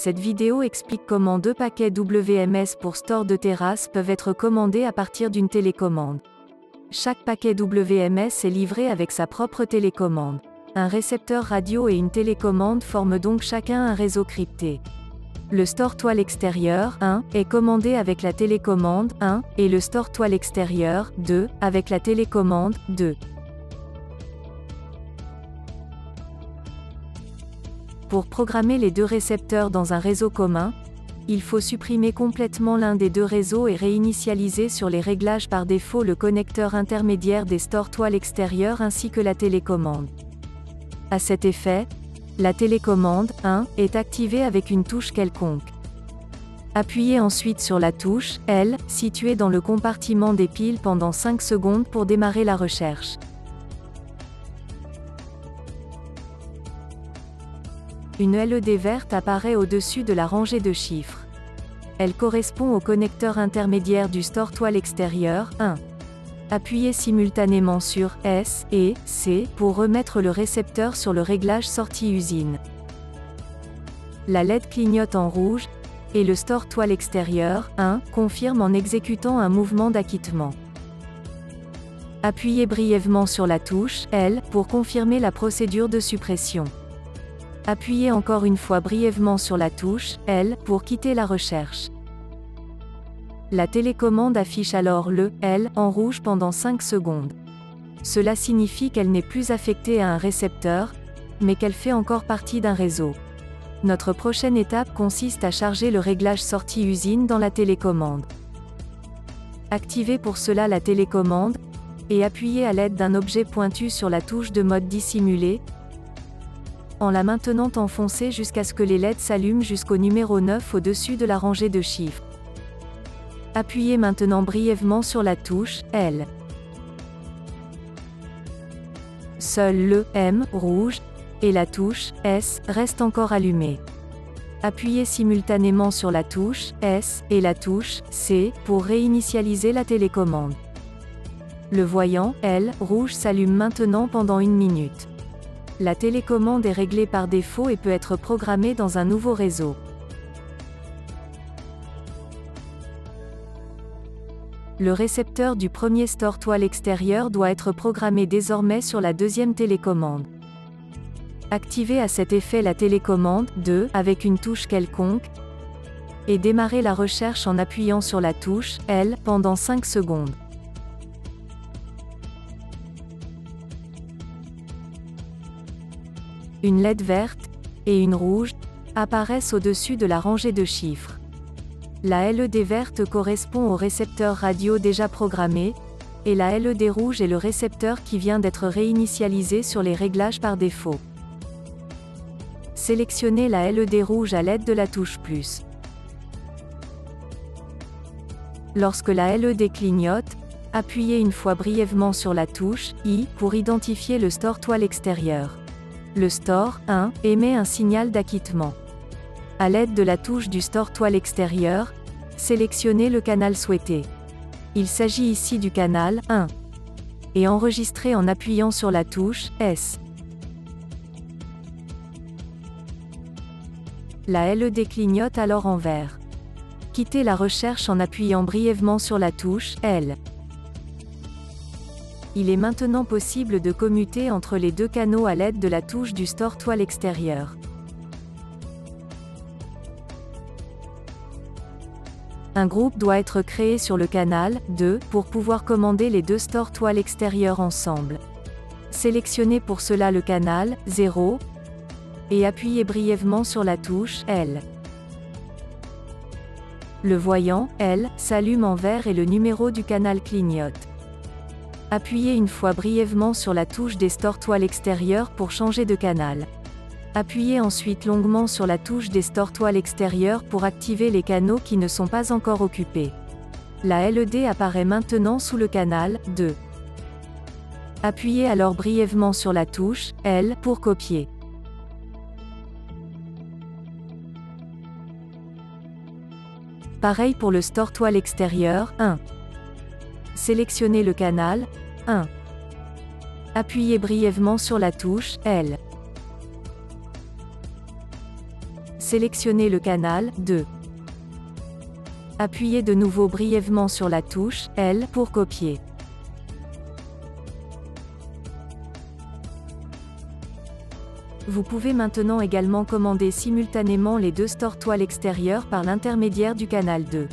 Cette vidéo explique comment 2 paquets WMS pour store de terrasse peuvent être commandés à partir d'une télécommande. Chaque paquet WMS est livré avec sa propre télécommande. Un récepteur radio et une télécommande forment donc chacun un réseau crypté. Le store toile extérieure 1 est commandé avec la télécommande 1 et le store toile extérieure 2 avec la télécommande 2. Pour programmer les deux récepteurs dans un réseau commun, il faut supprimer complètement l'un des deux réseaux et réinitialiser sur les réglages par défaut le connecteur intermédiaire des stores toile extérieure ainsi que la télécommande. À cet effet, la télécommande 1 est activée avec une touche quelconque. Appuyez ensuite sur la touche L située dans le compartiment des piles pendant 5 secondes pour démarrer la recherche. Une LED verte apparaît au-dessus de la rangée de chiffres. Elle correspond au connecteur intermédiaire du store toile extérieure 1. Appuyez simultanément sur S et C pour remettre le récepteur sur le réglage sortie usine. La LED clignote en rouge, et le store toile extérieure 1 confirme en exécutant un mouvement d'acquittement. Appuyez brièvement sur la touche L pour confirmer la procédure de suppression. Appuyez encore une fois brièvement sur la touche L pour quitter la recherche. La télécommande affiche alors le L en rouge pendant 5 secondes. Cela signifie qu'elle n'est plus affectée à un récepteur, mais qu'elle fait encore partie d'un réseau. Notre prochaine étape consiste à charger le réglage sortie usine dans la télécommande. Activez pour cela la télécommande, et appuyez à l'aide d'un objet pointu sur la touche de mode dissimulé, en la maintenant enfoncée jusqu'à ce que les LED s'allument jusqu'au numéro 9 au-dessus de la rangée de chiffres. Appuyez maintenant brièvement sur la touche L. Seul le M rouge et la touche S restent encore allumés. Appuyez simultanément sur la touche S et la touche C pour réinitialiser la télécommande. Le voyant L rouge s'allume maintenant pendant 1 minute. La télécommande est réglée par défaut et peut être programmée dans un nouveau réseau. Le récepteur du premier store toile extérieure doit être programmé désormais sur la deuxième télécommande. Activez à cet effet la télécommande 2 avec une touche quelconque et démarrez la recherche en appuyant sur la touche L pendant 5 secondes. Une LED verte et une rouge apparaissent au-dessus de la rangée de chiffres. La LED verte correspond au récepteur radio déjà programmé, et la LED rouge est le récepteur qui vient d'être réinitialisé sur les réglages par défaut. Sélectionnez la LED rouge à l'aide de la touche plus. Lorsque la LED clignote, appuyez une fois brièvement sur la touche I pour identifier le store toile extérieure. Le store 1 émet un signal d'acquittement. À l'aide de la touche du store toile extérieure, sélectionnez le canal souhaité. Il s'agit ici du canal 1. Et enregistrez en appuyant sur la touche S. La LED clignote alors en vert. Quittez la recherche en appuyant brièvement sur la touche L. Il est maintenant possible de commuter entre les deux canaux à l'aide de la touche du store toile extérieure. Un groupe doit être créé sur le canal 2 pour pouvoir commander les deux stores toile extérieure ensemble. Sélectionnez pour cela le canal 0 et appuyez brièvement sur la touche L. Le voyant L s'allume en vert et le numéro du canal clignote. Appuyez une fois brièvement sur la touche des stores toile extérieure pour changer de canal. Appuyez ensuite longuement sur la touche des stores toile extérieure pour activer les canaux qui ne sont pas encore occupés. La LED apparaît maintenant sous le canal 2. Appuyez alors brièvement sur la touche L pour copier. Pareil pour le store toile extérieur 1. Sélectionnez le canal 1. Appuyez brièvement sur la touche L. Sélectionnez le canal 2. Appuyez de nouveau brièvement sur la touche L pour copier. Vous pouvez maintenant également commander simultanément les deux stores toiles extérieures par l'intermédiaire du canal 2.